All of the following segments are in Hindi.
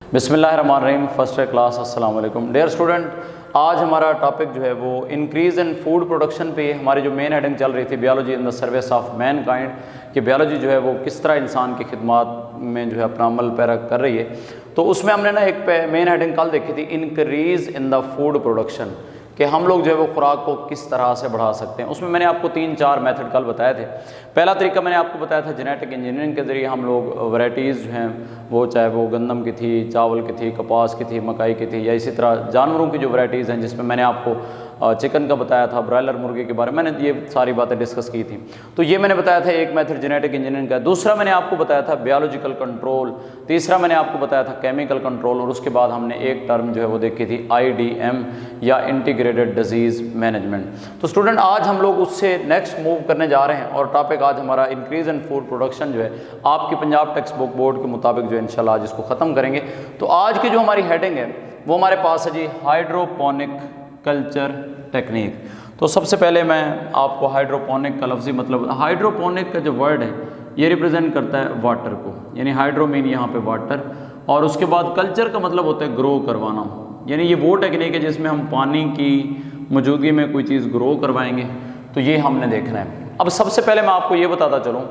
बिस्मिल्लाहिर्रहमानिर्रहीम। फर्स्ट क्लास अस्सलाम वालेकुम डियर स्टूडेंट। आज हमारा टॉपिक जो है वो इंक्रीज़ इन फूड प्रोडक्शन पे हमारी जो मेन हेडिंग चल रही थी biology in the service of man kind कि बायोलॉजी जो है वो किस तरह इंसान की खिदमत में जो है अपना अमल पैरा कर रही है। तो उसमें हमने ना एक मेन हेडिंग कल देखी थी increase in the food production कि हम लोग जो है वो खुराक को किस तरह से बढ़ा सकते हैं। उसमें मैंने आपको 3-4 मेथड कल बताए थे। पहला तरीका मैंने आपको बताया था जेनेटिक इंजीनियरिंग के ज़रिए हम लोग वैराइटीज़ जो हैं वो चाहे वो गंदम की थी, चावल की थी, कपास की थी, मकाई की थी, या इसी तरह जानवरों की जो वैराइटीज़ हैं जिसमें मैंने आपको चिकन का बताया था, ब्रायलर मुर्गे के बारे में मैंने ये सारी बातें डिस्कस की थी। तो ये मैंने बताया था एक मेथड जेनेटिक इंजीनियरिंग का। दूसरा मैंने आपको बताया था बायोलॉजिकल कंट्रोल। तीसरा मैंने आपको बताया था केमिकल कंट्रोल। और उसके बाद हमने एक टर्म जो है वो देखी थी IDM या इंटीग्रेटेड डिजीज़ मैनेजमेंट। तो स्टूडेंट आज हम लोग उससे नेक्स्ट मूव करने जा रहे हैं और टॉपिक आज हमारा इंक्रीज़ इन फूड प्रोडक्शन जो है आपकी पंजाब टेक्स्ट बुक बोर्ड के मुताबिक जो है इंशाल्लाह आज इसको ख़त्म करेंगे। तो आज की जो हमारी हेडिंग है वो हमारे पास है जी हाइड्रोपोनिक कल्चर टेक्निक। तो सबसे पहले मैं आपको हाइड्रोपोनिक का लफ्ज़ी मतलब हाइड्रोपोनिक का जो वर्ड है ये रिप्रेजेंट करता है वाटर को, यानी हाइड्रो मीन यहाँ पे वाटर, और उसके बाद कल्चर का मतलब होता है ग्रो करवाना, यानी ये वो टेक्निक है जिसमें हम पानी की मौजूदगी में कोई चीज़ ग्रो करवाएंगे। तो ये हमने देखना है। अब सबसे पहले मैं आपको ये बताता चलूँ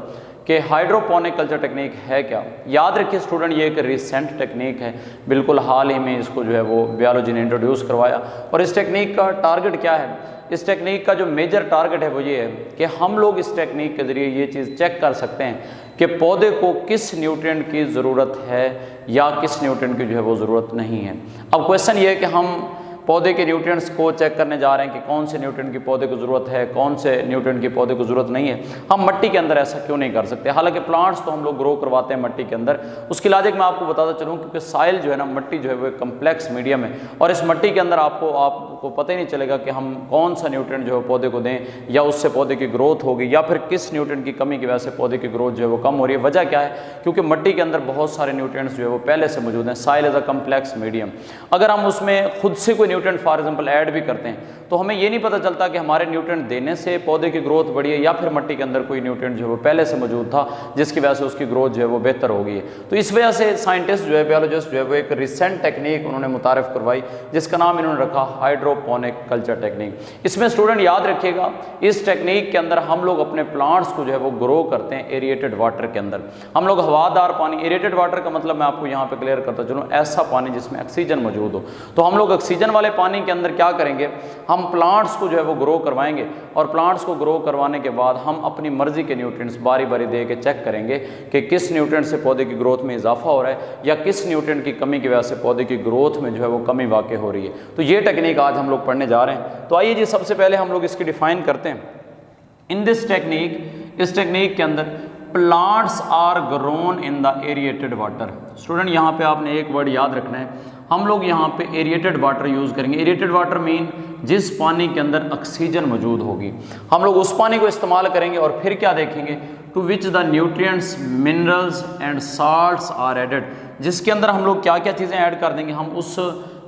कि हाइड्रोपोनिक कल्चर टेक्निक है क्या। याद रखिए स्टूडेंट ये एक रिसेंट टेक्निक है, बिल्कुल हाल ही में इसको जो है वो बायोलॉजी ने इंट्रोड्यूस करवाया। और इस टेक्निक का टारगेट क्या है? इस टेक्निक का जो मेजर टारगेट है वो ये है कि हम लोग इस टेक्निक के ज़रिए ये चीज़ चेक कर सकते हैं कि पौधे को किस न्यूट्रिएंट की ज़रूरत है या किस न्यूट्रिएंट की जो है वो ज़रूरत नहीं है। अब क्वेश्चन ये है कि हम पौधे के न्यूट्रिएंट्स को चेक करने जा रहे हैं कि कौन से न्यूट्रिएंट की पौधे को ज़रूरत है, कौन से न्यूट्रिएंट की पौधे को ज़रूरत नहीं है। हम मिट्टी के अंदर ऐसा क्यों नहीं कर सकते? हालांकि प्लांट्स तो हम लोग ग्रो करवाते हैं मिट्टी के अंदर। उसकी लॉजिक मैं आपको बताता चलूँ क्योंकि साइल जो है ना, मिट्टी जो है वो एक कम्प्लेक्स मीडियम है और इस मिट्टी के अंदर आपको पता ही नहीं चलेगा कि हम कौन सा न्यूट्रिएंट जो है पौधे को दें या उससे पौधे की ग्रोथ होगी या फिर किस न्यूट्रिएंट की कमी की वजह से पौधे की ग्रोथ जो है वो कम हो रही है। वजह क्या है? क्योंकि मिट्टी के अंदर बहुत सारे न्यूट्रिएंट्स जो है वो पहले से मौजूद हैं। साइल इज़ अ कम्प्लेक्स मीडियम। अगर हम उसमें खुद से कोई न्यूट्रिएंट फॉर एग्जाम्पल ऐड भी करते हैं तो हमें ये नहीं पता चलता कि हमारे न्यूट्रिएंट देने से पौधे की ग्रोथ बढ़ी है या फिर मिट्टी के अंदर कोई न्यूट्रिएंट जो है वो पहले से मौजूद था जिसकी वजह से उसकी ग्रोथ जो है वो बेहतर हो गई है। तो इस वजह से साइंटिस्ट जो है, बायोलॉजिस्ट जो है वो एक रिसेंट टेक्निक उन्होंने मुतारिफ करवाई जिसका नाम इन्होंने रखा हाइड्रोपोनिक कल्चर टेक्निक। इसमें स्टूडेंट याद रखिएगा इस टेक्निक के अंदर हम लोग अपने प्लांट्स को जो है वो ग्रो करते हैं एरिएटेड वाटर के अंदर। हम लोग हवादार पानी, एरिएटेड वाटर का मतलब मैं आपको यहाँ पे क्लियर करता चलूँ, ऐसा पानी जिसमें ऑक्सीजन मौजूद हो। तो हम लोग ऑक्सीजन वाले पानी के अंदर क्या करेंगे, हम प्लांट्स को जो है वो ग्रो करवाएंगे और प्लांट्स को ग्रो करवाने के बाद हम अपनी मर्जी के न्यूट्रिएंट्स बारी बारी दे के चेक करेंगे कि किस न्यूट्रिएंट से पौधे की ग्रोथ में इजाफा हो रहा है या किस न्यूट्रिएंट की कमी की वजह से पौधे की ग्रोथ में जो है वो कमी वाक़ई हो रही है। तो ये टेक्निक आज हम लोग पढ़ने जा रहे हैं। तो आइए जी सबसे पहले हम लोग इसकी डिफाइन करते हैं। इन दिस टेक्निक, इस टेक्निक के अंदर plants are grown in the aerated water. Student यहाँ पे आपने एक वर्ड याद रखना है, हम लोग यहाँ पे एरिएटेड वाटर यूज़ करेंगे। एरिएटेड वाटर मीन जिस पानी के अंदर ऑक्सीजन मौजूद होगी हम लोग उस पानी को इस्तेमाल करेंगे और फिर क्या देखेंगे, to which the nutrients, minerals and salts are added, जिसके अंदर हम लोग क्या क्या चीज़ें ऐड कर देंगे। हम उस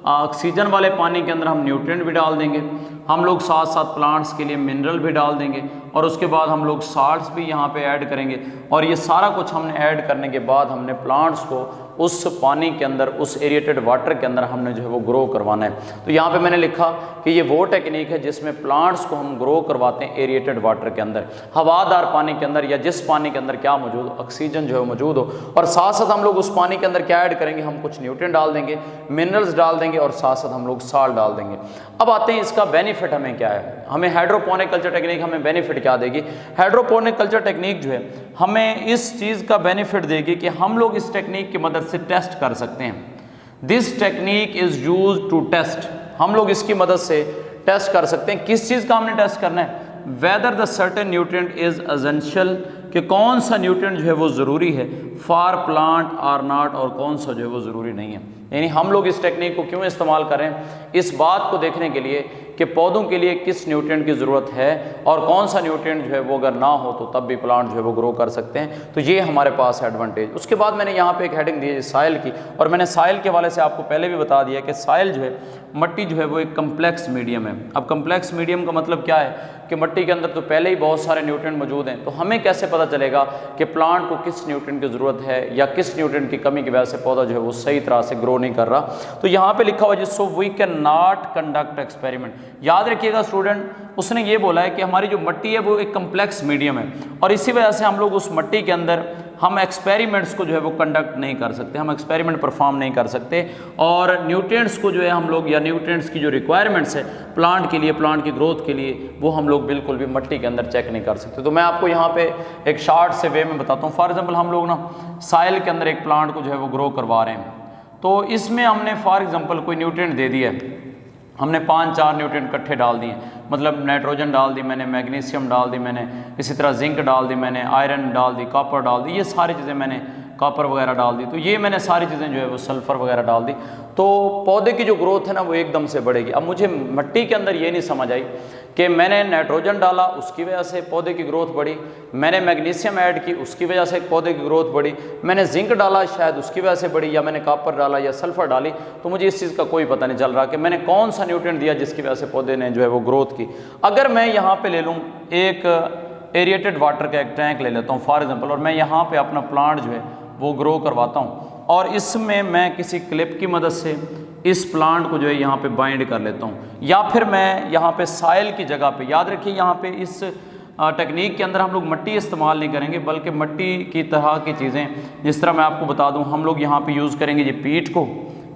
ऑक्सीजन वाले पानी के अंदर हम न्यूट्रिएंट भी डाल देंगे, हम लोग साथ साथ प्लांट्स के लिए मिनरल भी डाल देंगे और उसके बाद हम लोग साल्ट्स भी यहाँ पे ऐड करेंगे। और ये सारा कुछ हमने ऐड करने के बाद हमने प्लांट्स को उस पानी के अंदर, उस एरिएटेड वाटर के अंदर हमने जो है वो ग्रो करवाना है। तो यहाँ पे मैंने लिखा कि ये वो टेक्निक है जिसमें प्लांट्स को हम ग्रो करवाते हैं एरिएटेड वाटर के अंदर, हवादार पानी के अंदर या जिस पानी के अंदर क्या मौजूद हो, ऑक्सीजन जो है मौजूद हो। और साथ साथ हम लोग उस पानी के अंदर क्या ऐड करेंगे, हम कुछ न्यूट्रिएंट डाल देंगे, मिनरल्स डाल देंगे और साथ साथ हम लोग साल्ट डाल देंगे। अब आते हैं इसका बेनिफिट हमें क्या है, हमें हाइड्रोपोनिक कल्चर टेक्निक हमें बेनिफिट क्या देगी। हाइड्रोपोनिक कल्चर टेक्निक जो है हमें इस चीज़ का बेनिफिट देगी कि हम लोग इस टेक्निक की मदद से टेस्ट कर सकते हैं। This technique is use to test, हम लोग इसकी मदद से टेस्ट कर सकते हैं। किस चीज़ का हमने टेस्ट करना है, whether the certain nutrient is essential, कि कौन सा न्यूट्रिएंट जो है वो ज़रूरी है फॉर प्लांट आर नॉट, और कौन सा जो है वो ज़रूरी नहीं है। यानी हम लोग इस टेक्निक को क्यों इस्तेमाल करें, इस बात को देखने के लिए कि पौधों के लिए किस न्यूट्रिएंट की ज़रूरत है और कौन सा न्यूट्रिएंट जो है वो अगर ना हो तो तब भी प्लांट जो है वो ग्रो कर सकते हैं। तो ये हमारे पास एडवांटेज। उसके बाद मैंने यहाँ पे एक हेडिंग दी है साइल की, और मैंने साइल के हवाले से आपको पहले भी बता दिया कि साइल जो है, मट्टी जो है वो एक कम्प्लेक्स मीडियम है। अब कम्प्लेक्स मीडियम का मतलब क्या है कि मट्टी के अंदर तो पहले ही बहुत सारे न्यूट्रिएंट मौजूद हैं, तो हमें कैसे पता चलेगा कि प्लांट को किस न्यूट्रिएंट की ज़रूरत है या किस न्यूट्रिएंट की कमी की वजह से पौधा जो है वो सही तरह से ग्रो नहीं कर रहा। तो यहाँ पे लिखा हुआ है so we can not conduct experiment. याद रखिएगा स्टूडेंट, उसने ये बोला है कि हमारी जो मट्टी है वो एक कम्प्लेक्स मीडियम है, और इसी वजह से हम लोग उस मट्टी के अंदर हम एक्सपेरिमेंट्स को जो है वो कंडक्ट नहीं कर सकते, हम एक्सपेरिमेंट परफॉर्म नहीं कर सकते, और न्यूट्रिएंट्स को जो है हम लोग, या न्यूट्रिएंट्स की जो रिक्वायरमेंट्स है प्लांट के लिए, प्लांट की ग्रोथ के लिए, वो हम लोग बिल्कुल भी मट्टी के अंदर चेक नहीं कर सकते। तो मैं आपको यहाँ पे एक शार्ट से वे में बताता हूँ। फॉर एग्जाम्पल हम लोग ना साइल के अंदर एक प्लांट को जो है वो ग्रो करवा रहे हैं, तो इसमें हमने फॉर एग्जाम्पल कोई न्यूट्रिएंट दे दिया है, हमने 5-4 न्यूट्रिएंट इकट्ठे डाल दिए, मतलब नाइट्रोजन डाल दी मैंने, मैग्नीशियम डाल दी मैंने, इसी तरह जिंक डाल दी मैंने, आयरन डाल दी, कॉपर डाल दी, ये सारी चीज़ें मैंने, कॉपर वगैरह डाल दी, तो ये मैंने सारी चीज़ें जो है वो सल्फ़र वगैरह डाल दी, तो पौधे की जो ग्रोथ है ना वो एकदम से बढ़ेगी। अब मुझे मट्टी के अंदर ये नहीं समझ आई कि मैंने नाइट्रोजन डाला उसकी वजह से पौधे की ग्रोथ बढ़ी, मैंने मैग्नीशियम ऐड की उसकी वजह से पौधे की ग्रोथ बढ़ी, मैंने जिंक डाला शायद उसकी वजह से बढ़ी, या मैंने कॉपर डाला या सल्फ़र डाली, तो मुझे इस चीज़ का कोई पता नहीं चल रहा कि मैंने कौन सा न्यूट्रिएंट दिया जिसकी वजह से पौधे ने जो है वो ग्रोथ की। अगर मैं यहाँ पे ले लूँ एक एरिएटेड वाटर का एक टैंक ले लेता हूँ फॉर एग्जाम्पल, और मैं यहाँ पे अपना प्लांट जो है वो ग्रो करवाता हूँ, और इसमें मैं किसी क्लिप की मदद से इस प्लांट को जो है यहाँ पे बाइंड कर लेता हूँ, या फिर मैं यहाँ पे साइल की जगह पे, याद रखिए यहाँ पे इस टेक्निक के अंदर हम लोग मट्टी इस्तेमाल नहीं करेंगे, बल्कि मट्टी की तरह की चीज़ें, जिस तरह मैं आपको बता दूँ, हम लोग यहाँ पे यूज़ करेंगे ये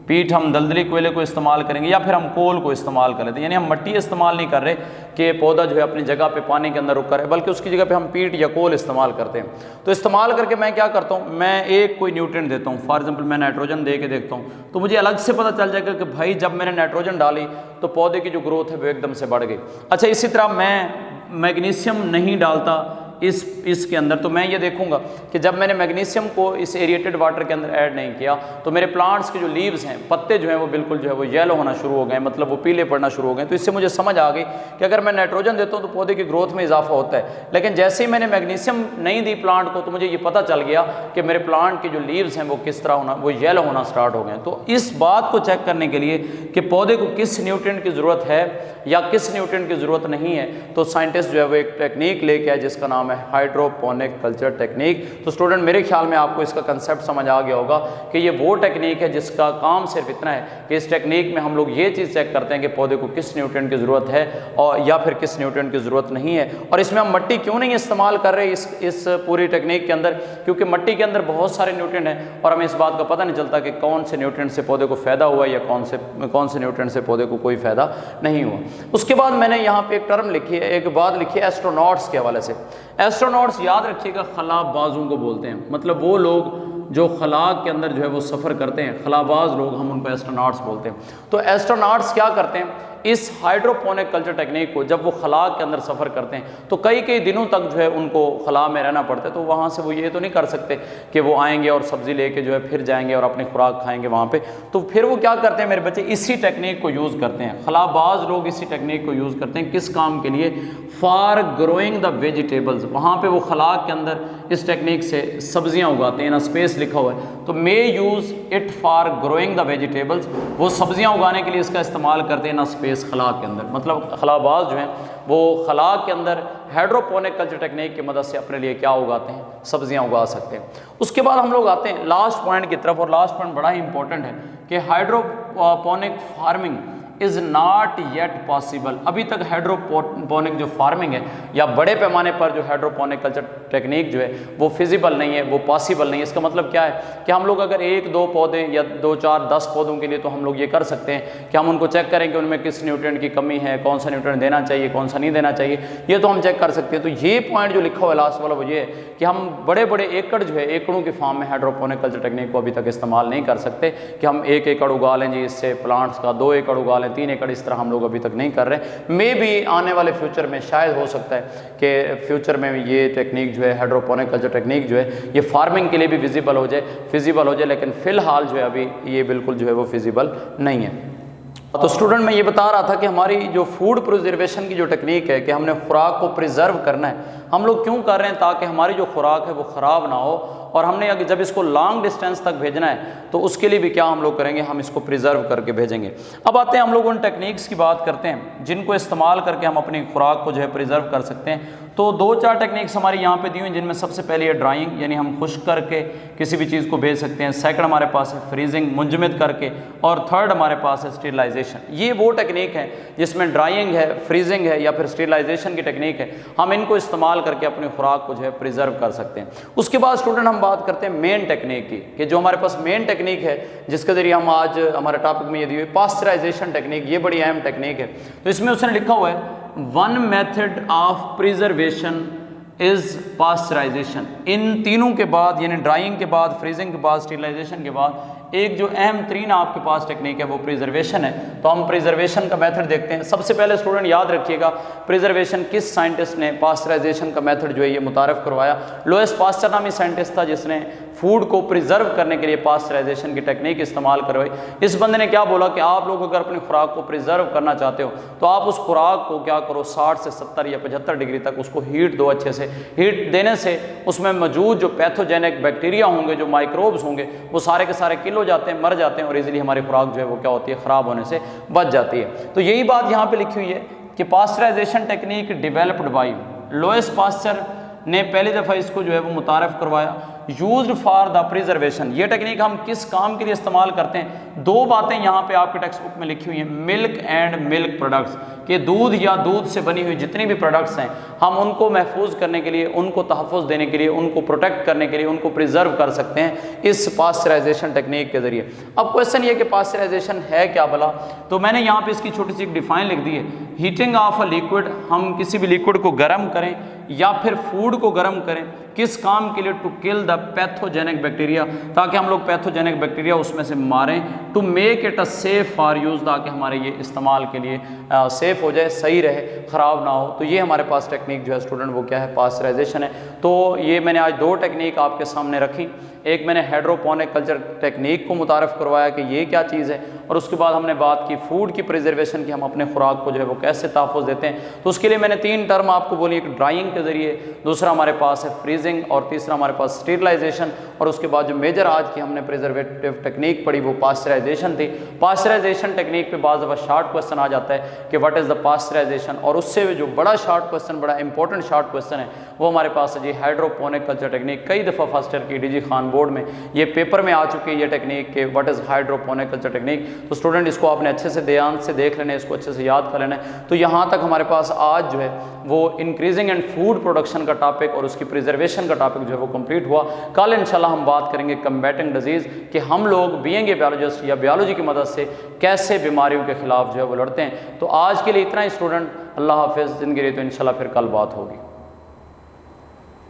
पीट हम दलदली कोयले को इस्तेमाल करेंगे, या फिर हम कोल को इस्तेमाल कर लेते हैं। यानी हम मट्टी इस्तेमाल नहीं कर रहे कि पौधा जो है अपनी जगह पे पानी के अंदर रुक कर है, बल्कि उसकी जगह पे हम पीट या कोल इस्तेमाल करते हैं। तो इस्तेमाल करके मैं क्या करता हूँ, मैं एक कोई न्यूट्रिएंट देता हूँ, फॉर एग्जाम्पल मैं नाइट्रोजन दे के देखता हूँ, तो मुझे अलग से पता चल जाएगा कि भाई जब मैंने नाइट्रोजन डाली तो पौधे की जो ग्रोथ है वो एकदम से बढ़ गई। अच्छा, इसी तरह मैं मैग्नीशियम नहीं डालता इसके अंदर, तो मैं ये देखूंगा कि जब मैंने मैग्नीशियम को इस एरिएटेड वाटर के अंदर ऐड नहीं किया तो मेरे प्लांट्स के जो लीव्स हैं, पत्ते जो हैं वो बिल्कुल जो है वो येलो होना शुरू हो गए, मतलब वो पीले पड़ना शुरू हो गए। तो इससे मुझे समझ आ गई कि अगर मैं नाइट्रोजन देता हूँ तो पौधे की ग्रोथ में इजाफा होता है, लेकिन जैसे ही मैंने मैग्नीशियम नहीं दी प्लांट को तो मुझे ये पता चल गया कि मेरे प्लांट के जो लीव्स हैं वो किस तरह होना, वो येलो होना स्टार्ट हो गए। तो इस बात को चेक करने के लिए कि पौधे को किस न्यूट्रिएंट की ज़रूरत है या किस न्यूट्रिएंट की ज़रूरत नहीं है, तो साइंटिस्ट जो है वो एक टेक्निक लेके आए जिसका नाम है हाइड्रोपोनिक कल्चर टेक्निक। तो स्टूडेंट मेरे ख्याल में आपको इसका कंसेप्ट समझ आ गया होगा कि ये वो टेक्निक है जिसका काम सिर्फ इतना है कि इस टेक्निक में हम लोग ये चीज़ चेक करते हैं कि पौधे को किस न्यूट्रिएंट की ज़रूरत है और या फिर किस न्यूट्रिएंट की ज़रूरत नहीं है। और इसमें हम मट्टी क्यों नहीं इस्तेमाल कर रहे इस पूरी टेक्निक के अंदर, क्योंकि मट्टी के अंदर बहुत सारे न्यूट्रिएंट हैं और हमें इस बात का पता नहीं चलता कि कौन से न्यूट्रिएंट से पौधे को फ़ायदा हुआ या कौन से न्यूट्रिएंट से पौधे को कोई फ़ायदा नहीं हुआ। उसके बाद मैंने यहाँ पे एक टर्म लिखी है, एक बात लिखी है एस्ट्रोनॉट्स के हवाले से। एस्ट्रोनॉट्स याद रखिएगा खलाबाजों को बोलते हैं, मतलब वो लोग जो खला के अंदर जो है वो सफ़र करते हैं, खलाबाज लोग, हम उनको एस्ट्रोनॉट्स बोलते हैं। तो एस्ट्रोनॉट्स क्या करते हैं, इस हाइड्रोपोनिक कल्चर टेक्निक को जब वो खला के अंदर सफ़र करते हैं तो कई दिनों तक जो है उनको खला में रहना पड़ता है। तो वहाँ से वो ये तो नहीं कर सकते कि वो आएंगे और सब्ज़ी लेके जो है फिर जाएंगे और अपनी खुराक खाएंगे वहाँ पे। तो फिर वो क्या करते हैं मेरे बच्चे, इसी टेक्निक को यूज़ करते हैं, खलाबाज लोग इसी टेक्निक को यूज़ करते हैं। किस काम के लिए, फॉर ग्रोइंग द वेजिटेबल्स। वहाँ पर वो खला के अंदर इस टेक्निक से सब्जियाँ उगाते हैं ना, स्पेस लिखा हुआ है, तो मे use it for growing the vegetables. वो सब्जियाँ उगाने के लिए इसका इस्तेमाल करते हैं ना स्पेस खला के अंदर। मतलब खलाबाज जो हैं वो खला के अंदर हाइड्रोपोनिक कल्चर टेक्निक की मदद से अपने लिए क्या उगाते हैं, सब्जियां उगा सकते हैं। उसके बाद हम लोग आते हैं लास्ट पॉइंट की तरफ, और लास्ट पॉइंट बड़ा ही इंपॉर्टेंट है कि hydroponic farming is not yet possible. अभी तक हाइड्रोपोनिक जो फार्मिंग है या बड़े पैमाने पर जो हाइड्रोपोनिक कल्चर टेक्निक जो है वो फिजिबल नहीं है, वो पॉसिबल नहीं है। इसका मतलब क्या है कि हम लोग अगर 1-2 पौधे या 2-4-10 पौधों के लिए तो हम लोग ये कर सकते हैं कि हम उनको चेक करें कि उनमें किस न्यूट्रिएंट की कमी है, कौन सा न्यूट्रिएंट देना चाहिए, कौन सा नहीं देना चाहिए, ये तो हम चेक कर सकते हैं। तो ये पॉइंट जो लिखा हुआ है लास्ट वाला वो ये है कि हम बड़े बड़े एकड़ जो है, एकड़ों के फार्म में हाइड्रोपोनिक कल्चर टेक्निक को अभी तक इस्तेमाल नहीं कर सकते कि हम 1 एकड़ उगा लें जी इससे प्लांट्स का, 2 एकड़ उगा लें, 3 एकड़, इस तरह हम लोग अभी तक नहीं कर रहे। मे भी आने वाले फ्यूचर में शायद हो सकता है कि फ्यूचर में ये टेक्निक जो है हाइड्रोपोनिक कल्चर टेक्निक जो है ये फार्मिंग के लिए भी फिजिबल हो जाए, लेकिन फ़िलहाल जो है अभी ये बिल्कुल जो है वो फिजिबल नहीं है। तो स्टूडेंट मैं ये बता रहा था कि हमारी जो फूड प्रिजर्वेशन की जो टेक्निक है कि हमने खुराक को प्रिजर्व करना है, हम लोग क्यों कर रहे हैं, ताकि हमारी जो खुराक है वो ख़राब ना हो, और हमने अगर जब इसको लॉन्ग डिस्टेंस तक भेजना है तो उसके लिए भी क्या हम लोग करेंगे, हम इसको प्रिजर्व करके भेजेंगे। अब आते हैं हम लोग उन टेक्निक्स की बात करते हैं जिनको इस्तेमाल करके हम अपनी खुराक को जो है प्रिजर्व कर सकते हैं। तो 2-4 टेक्निक्स हमारी यहाँ पे दी हुई हैं, जिनमें सबसे पहले है ड्राइंग, यानी हम खुश्क करके किसी भी चीज़ को भेज सकते हैं। सेकंड हमारे पास है फ्रीजिंग, मुंजमद करके, और थर्ड हमारे पास है स्टीरिलाइजेशन। ये वो टेक्निक है जिसमें ड्राइंग है, फ्रीजिंग है या फिर स्टीरिलाइजेशन की टेक्निक है, हम इनको इस्तेमाल करके अपनी खुराक को जो है प्रिजर्व कर सकते हैं। उसके बाद स्टूडेंट हम बात करते हैं मेन टेक्निक की, कि जो हमारे पास मेन टेक्निक है जिसके ज़रिए हम आज हमारे टॉपिक में ये दी हुई पास्चराइजेशन टेक्निक, ये बड़ी अहम टेक्निक है। तो इसमें उसने लिखा हुआ है one method of preservation is pasteurization. इन तीनों के बाद, यानी ड्राइंग के बाद, फ्रीजिंग के बाद, स्टीरिलाइजेशन के बाद, एक जो अहम तरीन आपके पास टेक्निक है वो प्रिजर्वेशन है। तो हम प्रिजर्वेशन का मेथड देखते हैं। सबसे पहले स्टूडेंट याद रखिएगा, प्रिजर्वेशन किस साइंटिस्ट ने पास्चराइजेशन का मेथड जो है ये मुतारफ़ करवाया। लुईस पास्चर नामी साइंटिस्ट था जिसने फूड को प्रिजर्व करने के लिए पास्चराइजेशन की टेक्निक इस्तेमाल करवाई। इस बंदे ने क्या बोला कि आप लोग अगर अपनी खुराक को प्रिजर्व करना चाहते हो तो आप उस खुराक को क्या करो, 60 से 70 या 75 डिग्री तक उसको हीट दो। अच्छे से हीट देने से उसमें मौजूद जो पैथोजेनिक बैक्टीरिया होंगे, जो माइक्रोब्स होंगे, वो सारे के सारे किल हो जाते हैं, मर जाते हैं, और इजीली हमारी खुराक जो है वो क्या होती है, ख़राब होने से बच जाती है। तो यही बात यहाँ पे लिखी हुई है कि pasteurization technique developed by Louis Pasteur ने पहली दफ़ा इसको जो है वो मुतारफ़ करवाया, यूज्ड फॉर द प्रिजर्वेशन। ये टेक्निक हम किस काम के लिए इस्तेमाल करते हैं? 2 बातें यहाँ पे आपके टेक्स्ट बुक में लिखी हुई हैं, मिल्क एंड मिल्क प्रोडक्ट्स, कि दूध या दूध से बनी हुई जितनी भी प्रोडक्ट्स हैं हम उनको महफूज करने के लिए, उनको तहफ़्फ़ुज़ देने के लिए, उनको प्रोटेक्ट करने के लिए, उनको प्रिजर्व कर सकते हैं इस पास्चराइजेशन टेक्निक के ज़रिए। अब क्वेश्चन ये कि पास्चराइजेशन है क्या भला? तो मैंने यहाँ पे इसकी छोटी सी एक डिफ़ाइन लिख दी है, हीटिंग ऑफ अ लिक्विड, हम किसी भी लिक्विड को गर्म करें या फिर फूड को गर्म करें, किस काम के लिए? To kill the pathogenic bacteria, ताकि हम लोग पैथोजेनिक बैक्टीरिया उसमें से मारें। To make it a safe for use, ताकि हमारे ये इस्तेमाल के लिए सेफ़ हो जाए, सही रहे, ख़राब ना हो। तो ये हमारे पास टेक्निक जो है स्टूडेंट वो क्या है, पास्चराइजेशन है। तो ये मैंने आज 2 टेक्निक आपके सामने रखी। एक मैंने हाइड्रोपोनिक कल्चर टेक्निक को मुतारफ़ करवाया कि ये क्या चीज़ है, और उसके बाद हमने बात की फूड की प्रिजर्वेशन की, हम अपने खुराक को जो है वो कैसे तहफ़्फ़ुज़ देते हैं। तो उसके लिए मैंने 3 टर्म आपको बोली, एक ड्राइंग के ज़रिए, दूसरा हमारे पास है फ्रीजिंग, और तीसरा हमारे पास स्टीरिलाइजेशन, और उसके बाद जो मेजर आज की हमने प्रिजर्वेटिव टेक्निक पढ़ी वो पास्चराइजेशन थी। पास्चराइजेशन टेक्निक पे बाज़ दफ़ा शार्ट क्वेश्चन आ जाता है कि व्हाट इज़ द पास्चराइजेशन, और उससे जो बड़ा शार्ट क्वेश्चन, बड़ा इंपॉर्टेंट शार्ट क्वेश्चन है वो हमारे पास है जी हाइड्रोपोनिक कल्चर टेक्निक। कई दफ़ा फर्स्ट ईयर की डीजी खान बोर्ड में ये पेपर में आ चुकी है ये टेक्निक के what is hydroponic culture technique. तो स्टूडेंट इसको आपने अच्छे से ध्यान से देख लेना है, इसको अच्छे से याद कर लेना है। तो यहाँ तक हमारे पास आज जो है वो इंक्रीजिंग एंड फूड प्रोडक्शन का टॉपिक और उसकी प्रिजर्वेशन का टॉपिक जो है वो कंप्लीट हुआ। कल इंशाल्लाह हम बात करेंगे कम्बैटिंग डिजीज़, कि हम लोग बीइंग ए बायोलॉजिस्ट या बायोलॉजी की मदद से कैसे बीमारियों के खिलाफ जो है वो लड़ते हैं। तो आज के लिए इतना ही स्टूडेंट, अल्लाह हाफिज़, ज़िंदगी रही तो इंशाल्लाह फिर कल बात होगी।